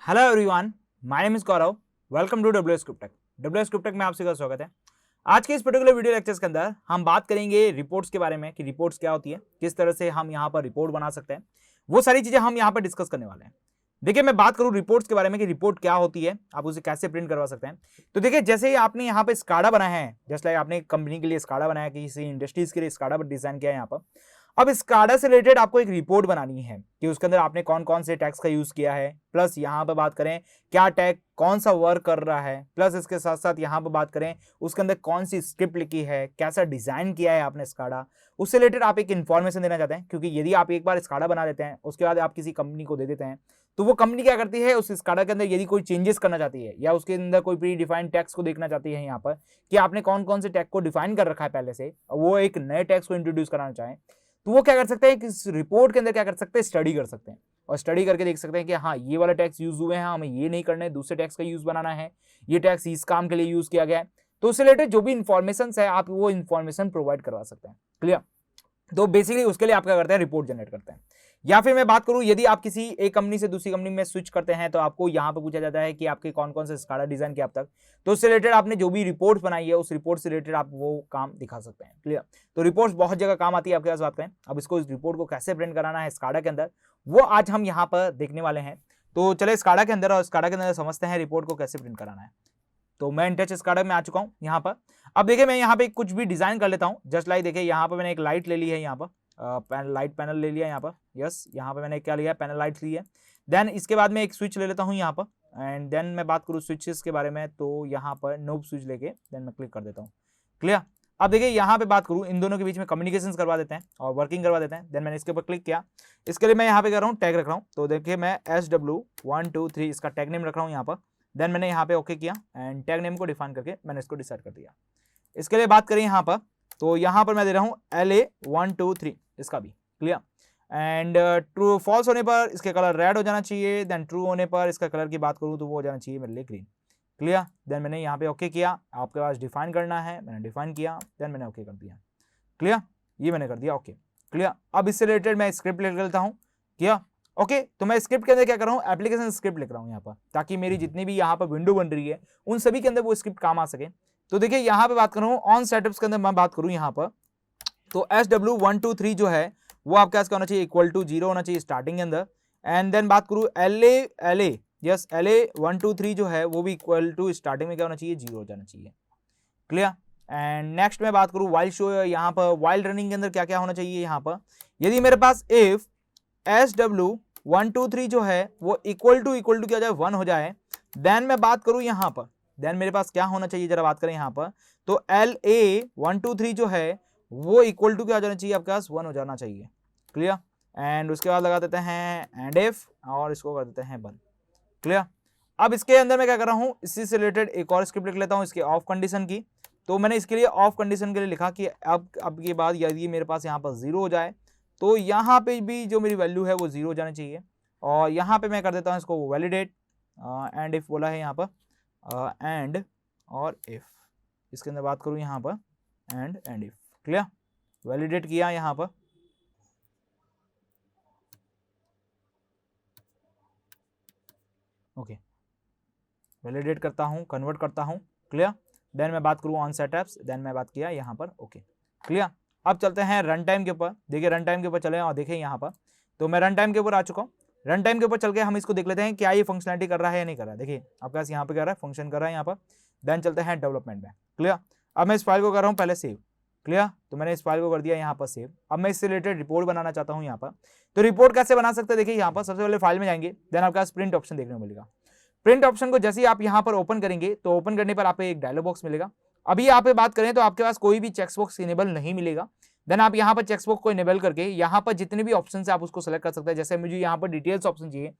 Hello everyone, my name is Gaurav. Welcome to W S Tech. W S Tech में आप सभी का स्वागत है। आज के इस पर्टिकुलर वीडियो लेक्चर्स के अंदर हम बात करेंगे रिपोर्ट्स के बारे में कि रिपोर्ट्स क्या होती है, किस तरह से हम यहाँ पर रिपोर्ट बना सकते हैं, वो सारी चीजें हम यहाँ पर डिस्कस करने वाले हैं। देखिए, मैं बात करूँ रिपोर्ट्स के बारे में कि रिपोर्ट क्या होती है, आप उसे कैसे प्रिंट करवा सकते हैं। तो देखिए, जैसे ही आपने यहाँ पे स्काडा बनाया है, जस्ट लाइक आपने कंपनी के लिए स्काडा बनाया, किसी इंडस्ट्रीज के लिए स्काडा डिजाइन किया है यहाँ पर। अब स्काडा से रिलेटेड आपको एक रिपोर्ट बनानी है कि उसके अंदर आपने कौन कौन से टैग्स का यूज किया है, प्लस यहाँ पे बात करें क्या टैग कौन सा वर्क कर रहा है, प्लस इसके साथ साथ यहाँ पे बात करें उसके अंदर कौन सी स्क्रिप्ट लिखी है, कैसा डिजाइन किया है आपने स्काडा, उससे रिलेटेड आप एक इन्फॉर्मेशन देना चाहते हैं। क्योंकि यदि आप एक बार स्काडा बना देते हैं, उसके बाद आप किसी कंपनी को दे देते हैं, तो वो कंपनी क्या करती है, उस स्काडा के अंदर यदि कोई चेंजेस करना चाहती है या उसके अंदर कोई प्री डिफाइंड टैग्स को देखना चाहती है यहाँ पर कि आपने कौन कौन से टैग को डिफाइन कर रखा है पहले से, वो एक नए टैग्स को इंट्रोड्यूस कराना चाहें, तो वो क्या कर सकते हैं कि इस रिपोर्ट के अंदर क्या कर सकते हैं, स्टडी कर सकते हैं और स्टडी करके देख सकते हैं कि हाँ, ये वाला टैक्स यूज हुए हैं, हमें ये नहीं करना है, दूसरे टैक्स का यूज बनाना है, ये टैक्स इस काम के लिए यूज किया गया है। तो उससे रिलेटेड जो भी इन्फॉर्मेशन है आप वो इन्फॉर्मेशन प्रोवाइड करवा सकते हैं। क्लियर? तो बेसिकली उसके लिए आप क्या करते हैं, रिपोर्ट जनरेट करते हैं। या फिर मैं बात करूं, यदि आप किसी एक कंपनी से दूसरी कंपनी में स्विच करते हैं तो आपको यहां पे पूछा जाता है कि आपके कौन कौन से स्काडा डिजाइन किया अब तक, तो उससे रिलेटेड आपने जो भी रिपोर्ट बनाई है उस रिपोर्ट से रिलेटेड आप वो काम दिखा सकते हैं। क्लियर? तो रिपोर्ट्स बहुत जगह काम आती है आपके पास। बात करें अब इसको, इस रिपोर्ट को कैसे प्रिंट कराना है स्काडा के अंदर, वो आज हम यहाँ पर देखने वाले हैं। तो चले स्काडा के अंदर और स्काडा के अंदर समझते हैं रिपोर्ट को कैसे प्रिंट कराना है। तो मैं इनटच स्काडा में आ चुका हूँ यहाँ पर। अब देखिए, मैं यहाँ पे कुछ भी डिजाइन कर लेता हूँ। जस्ट लाइक देखिए, यहाँ पर मैंने एक लाइट ले ली है, यहाँ पर लाइट पैनल ले लिया यहाँ पर। यस, यहाँ पे मैंने क्या लिया, पैनल लाइट ली है। देन इसके बाद मैं एक स्विच ले लेता हूँ यहाँ पर। एंड देन मैं बात करूँ स्विचेस के बारे में, तो यहाँ पर नोब स्विच लेके देन मैं क्लिक कर देता हूँ। क्लियर? अब देखिए, यहाँ पे बात करूँ, इन दोनों के बीच में कम्युनिकेशन करवा देते हैं और वर्किंग करवा देते हैं। देन मैंने इसके ऊपर क्लिक किया। इसके लिए मैं यहाँ पे कर रहा हूँ, टैग रख रहा हूँ। तो देखिए, मैं SW123 इसका टैग नेम रख रहा हूँ यहाँ पर। देन मैंने यहाँ पे ओके किया एंड टैग नेम को डिफाइन करके मैंने इसको डिसाइड कर दिया। इसके लिए बात करें यहाँ पर, तो यहाँ पर मैं दे रहा हूँ LA123 इसका भी। क्लियर? एंड ट्रू फॉल्स होने पर इसके कलर रेड हो जाना चाहिए। देन ट्रू होने पर इसका कलर की बात करूँ तो वो हो जाना चाहिए मेरे लिए ग्रीन। क्लियर? देन मैंने यहाँ पे ओके किया। आपके पास डिफाइन करना है, मैंने डिफाइन किया, देन मैंने ओके कर दिया। क्लियर? ये मैंने कर दिया ओके। क्लियर? अब इससे रिलेटेड मैं स्क्रिप्ट लिख लेता हूँ। किया ओके? तो मैं स्क्रिप्ट के अंदर क्या कर रहा हूँ, एप्लीकेशन स्क्रिप्ट लिख रहा हूँ यहाँ पर, ताकि मेरी जितनी भी यहाँ पर विंडो बन रही है उन सभी के अंदर वो स्क्रिप्ट काम आ सके। तो देखिए, यहाँ पे बात करूँ ऑन सेटअप्स के अंदर मैं बात करूँ यहाँ पर, तो SW123 जो है वो आपके पास क्या होना चाहिए, इक्वल टू 0 होना चाहिए स्टार्टिंग के अंदर। एंड देन बात करूँ LA123 जो है वो भी इक्वल टू स्टार्टिंग में क्या होना चाहिए, 0 हो जाना चाहिए। क्लियर? एंड नेक्स्ट में बात करूँ वाइल शो, यहाँ पर वाइल रनिंग के अंदर क्या क्या होना चाहिए, यहाँ पर यदि मेरे पास इफ SW123 जो है वो इक्वल टू क्या हो जाए, 1 हो जाए, देन मैं बात करूँ यहाँ पर, देन मेरे पास क्या होना चाहिए, जरा बात करें यहाँ पर, तो LA123 जो है वो इक्वल टू क्या हो जाना चाहिए, आपके पास 1 हो जाना चाहिए। क्लियर? एंड उसके बाद लगा देते हैं एंड इफ और इसको कर देते हैं बंद। क्लियर? अब इसके अंदर मैं क्या कर रहा हूँ, इसी से रिलेटेड एक और स्क्रिप्ट लिख लेता हूँ इसके ऑफ कंडीशन की। तो मैंने इसके लिए ऑफ कंडीशन के लिए लिखा कि अब के बाद यदि मेरे पास यहाँ पर 0 हो जाए तो यहाँ पे भी जो मेरी वैल्यू है वो 0 हो जाना चाहिए। और यहाँ पे मैं कर देता हूँ इसको वैलिडेट एंड इफ बोला है यहाँ पर, एंड और इफ, इसके अंदर बात करूँ यहाँ पर एंड इफ। क्लियर? वैलिडेट किया यहाँ पर। ओके, वैलिडेट करता हूँ, कन्वर्ट करता हूँ। क्लियर? देन मैं बात करूँ ऑन सेटअप्स, देन मैं बात किया यहाँ पर ओके। क्लियर? अब चलते हैं रन टाइम के ऊपर। देखिए, रन टाइम के ऊपर चले और देखें यहाँ पर, तो मैं रन टाइम के ऊपर आ चुका हूँ। रन टाइम के ऊपर चल के हम इसको देख लेते हैं क्या ये फंक्शनलिटी कर रहा है या नहीं कर रहा है। देखिए, आपके पास यहाँ पे क्या रहा है, फंक्शन कर रहा है यहाँ पर। देन चलते हैं डेवलपमेंट में। क्लियर? अब मैं इस फाइल को कर रहा हूँ पहले सेव। क्लियर? तो मैंने इस फाइल को कर दिया यहाँ पर सेव। अब मैं इससे रिलेटेड रिपोर्ट बनाना चाहता हूँ यहाँ पर। तो रिपोर्ट कैसे बना सकते हैं, देखिए यहाँ पर सबसे पहले फाइल में जाएंगे, देन आपके पास प्रिंट ऑप्शन देखने को मिलेगा। प्रिंट ऑप्शन को जैसे ही आप यहाँ पर ओपन करेंगे तो ओपन करने पर आपको एक डायलॉग बॉक्स मिलेगा। अभी आप बात करें तो आपके पास कोई भी चेक बॉक्स इनेबल नहीं मिलेगा। देन आप यहाँ पर चेक बॉक्स को इनेबल करके यहाँ पर जितने भी ऑप्शन है आप उसको सेलेक्ट कर सकते हैं। जैसे मुझे यहाँ पर डिटेल्स ऑप्शन चाहिए,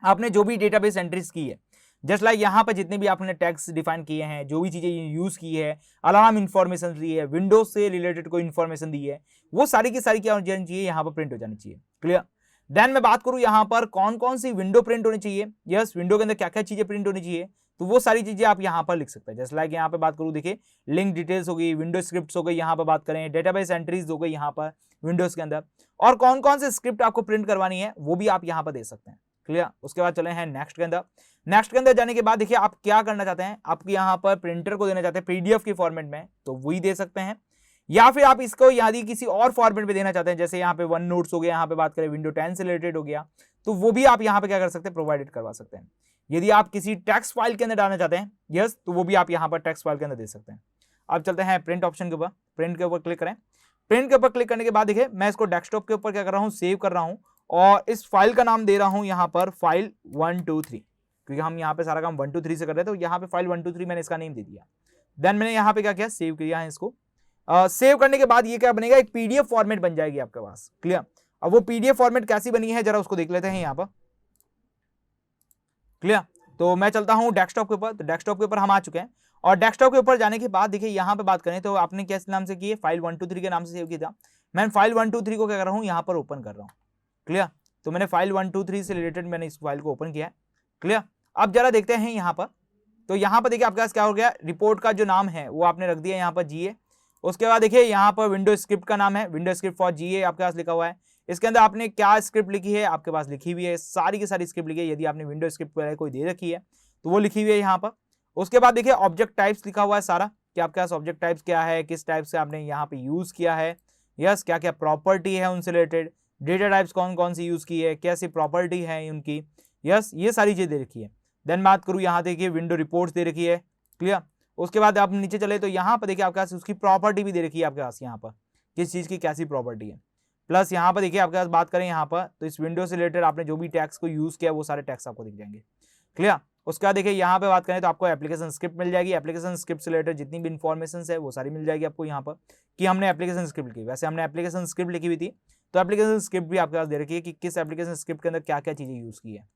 आपने जो भी डेटाबेस एंट्रीज की है, जस्ट लाइक यहाँ पर जितने भी आपने टैग्स डिफाइन किए हैं, जो भी चीजें यूज की है, अलार्म इन्फॉर्मेशन दी है, विंडोज से रिलेटेड कोई इन्फॉर्मेशन दी है, वो सारी की सारी क्या हो जानी चाहिए, यहाँ पर प्रिंट हो जानी चाहिए। क्लियर? देन मैं बात करूं यहाँ पर कौन कौन सी विंडो प्रिंट होनी चाहिए, यस, विंडो के अंदर क्या क्या चीजें प्रिंट होनी चाहिए, तो वो सारी चीजें आप यहाँ पर लिख सकते हैं। जैसे लाइक यहाँ पे बात करूं, देखिए लिंक डिटेल्स हो गई, विंडो स्क्रिप्ट हो गई, यहाँ पर बात करें डेटाबेस एंट्रीज हो गई यहाँ पर विंडोज के अंदर, और कौन कौन से स्क्रिप्ट आपको प्रिंट करवानी है वो भी आप यहाँ पर दे सकते हैं। क्लियर। उसके बाद चले हैं नेक्स्ट के अंदर। नेक्स्ट के अंदर जाने के बाद देखिए आप क्या करना चाहते हैं, आप यहाँ पर प्रिंटर को देना चाहते हैं पीडीएफ की फॉर्मेट में, तो वही दे सकते हैं, या फिर आप इसको यदि किसी और फॉर्मेट में देना चाहते हैं, जैसे यहाँ पे वन नोट्स हो गया, यहाँ पे बात करें विंडो 10 से रिलेटेड हो गया, तो वो भी आप यहाँ पे क्या कर सकते हैं, प्रोवाइडेड करवा सकते हैं। यदि आप किसी टेक्स्ट फाइल के अंदर डालना चाहते हैं, यस, तो वो भी आप यहाँ पर टेक्स्ट फाइल के अंदर दे सकते हैं। अब चलते हैं प्रिंट ऑप्शन के ऊपर, प्रिंट के ऊपर क्लिक करें। प्रिंट के ऊपर क्लिक करने के बाद देखिए मैं इसको डेस्कटॉप के ऊपर क्या कर रहा हूँ, सेव कर रहा हूँ, और इस फाइल का नाम दे रहा हूँ यहाँ पर फाइल 123, क्योंकि हम यहाँ पे सारा काम 123 से कर रहे थे, तो यहाँ पे फाइल 123 मैंने इसका नेम दे दिया। देन मैंने यहाँ पे क्या किया, सेव किया है इसको। सेव करने के बाद ये क्या बनेगा, एक पीडीएफ फॉर्मेट बन जाएगी आपके पास, क्लियर। अब वो पीडीएफ फॉर्मेट कैसी बनी है जरा उसको देख लेते हैं यहाँ पर, क्लियर। तो मैं चलता हूँ डेस्कटॉप के ऊपर, तो डेस्कटॉप के ऊपर हम आ चुके हैं, और डेस्कटॉप के ऊपर जाने के बाद देखिए यहाँ पे बात करें तो आपने किस नाम से की है, फाइल 123 के नाम से सेव किया था। मैं फाइल 123 को क्या कर रहा हूँ, यहाँ पर ओपन कर रहा हूँ, क्लियर। तो मैंने फाइल 123 से रिलेटेड मैंने इस फाइल को ओपन किया है, क्लियर। अब जरा देखते हैं यहाँ पर, तो यहाँ पर देखिए आपके पास क्या हो गया, रिपोर्ट का जो नाम है वो आपने रख दिया यहाँ पर जीए। उसके बाद देखिए यहाँ पर विंडो स्क्रिप्ट का नाम है विंडो स्क्रिप्ट फॉर जीए आपके पास लिखा हुआ है। इसके अंदर आपने क्या स्क्रिप्ट लिखी है, आपके पास लिखी हुई है, सारी की सारी स्क्रिप्ट लिखी है। यदि आपने विंडो स्क्रिप्ट पहले कोई दे रखी है तो वो लिखी हुई है यहाँ पर। उसके बाद देखिए ऑब्जेक्ट टाइप्स लिखा हुआ है सारा, कि आपके पास ऑब्जेक्ट टाइप्स क्या है, किस टाइप से आपने यहाँ पे यूज किया है, यस, क्या क्या प्रॉपर्टी है उनसे रिलेटेड, डेटा टाइप्स कौन कौन सी यूज की है, कैसी प्रॉपर्टी है उनकी, यस, ये सारी चीज दे रखी है। देन बात करूँ यहाँ देखिए विंडो रिपोर्ट्स दे रखी है, क्लियर। उसके बाद आप नीचे चले तो यहाँ पर देखिए आपके पास उसकी प्रॉपर्टी भी दे रखी है आपके पास, यहाँ पर किस चीज़ की कैसी प्रॉपर्टी है। प्लस यहाँ पर देखिए आपके पास बात करें यहाँ पर, तो इस विंडो से रिलेटेड आपने जो भी टैक्स को यूज़ किया वो सारे टैक्स आपको दिख जाएंगे, क्लियर। उसके बाद देखिए यहाँ पे बात करें तो आपको एप्लीकेशन स्क्रिप्ट मिल जाएगी, एप्लीकेशन स्क्रिप्ट से रिलेटेड जितनी भी इन्फॉर्मेशन है वो सारी मिल जाएगी आपको यहाँ पर, कि हमने एप्लीकेशन स्क्रिप्ट की। वैसे हमने एप्लीकेशन स्क्रिप्ट लिखी हुई थी, तो एप्लीकेशन स्क्रिप्ट भी आपके पास दे रखी है कि किस एप्लीकेशन स्क्रिप्ट के अंदर क्या क्या चीज़ें यूज़ की है,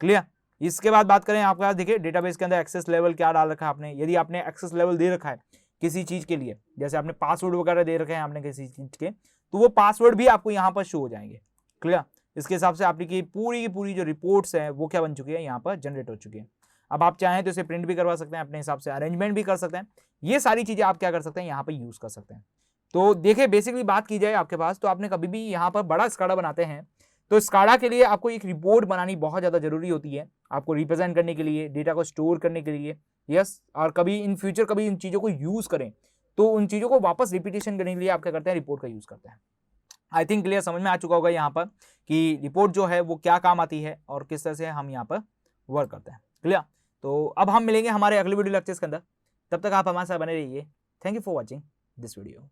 क्लियर। इसके बाद बात करें आपके पास देखिए डेटाबेस के अंदर एक्सेस लेवल क्या डाल रखा है आपने। यदि आपने एक्सेस लेवल दे रखा है किसी चीज़ के लिए, जैसे आपने पासवर्ड वगैरह दे रखे हैं आपने किसी चीज़ के, तो वो पासवर्ड भी आपको यहाँ पर शो हो जाएंगे, क्लियर। इसके हिसाब से आपकी की पूरी जो रिपोर्ट्स हैं वो क्या बन चुकी है, यहाँ पर जनरेट हो चुकी है। अब आप चाहें तो इसे प्रिंट भी करवा सकते हैं, अपने हिसाब से अरेंजमेंट भी कर सकते हैं। ये सारी चीज़ें आप क्या कर सकते हैं, यहाँ पर यूज़ कर सकते हैं। तो देखिए बेसिकली बात की जाए आपके पास, तो आपने कभी भी यहाँ पर बड़ा स्काडा बनाते हैं, तो स्काडा के लिए आपको एक रिपोर्ट बनानी बहुत ज़्यादा जरूरी होती है, आपको रिप्रेजेंट करने के लिए, डेटा को स्टोर करने के लिए, यस। और कभी इन फ्यूचर कभी इन चीज़ों को यूज़ करें तो उन चीज़ों को वापस रिपीटेशन करने के लिए आप क्या करते हैं, रिपोर्ट का यूज़ करते हैं। आई थिंक क्लियर समझ में आ चुका होगा यहाँ पर कि रिपोर्ट जो है वो क्या काम आती है और किस तरह से हम यहाँ पर वर्क करते हैं, क्लियर। तो अब हम मिलेंगे हमारे अगले वीडियो लेक्चर्स के अंदर, तब तक आप हमारे साथ बने रहिए। Thank you for watching this video.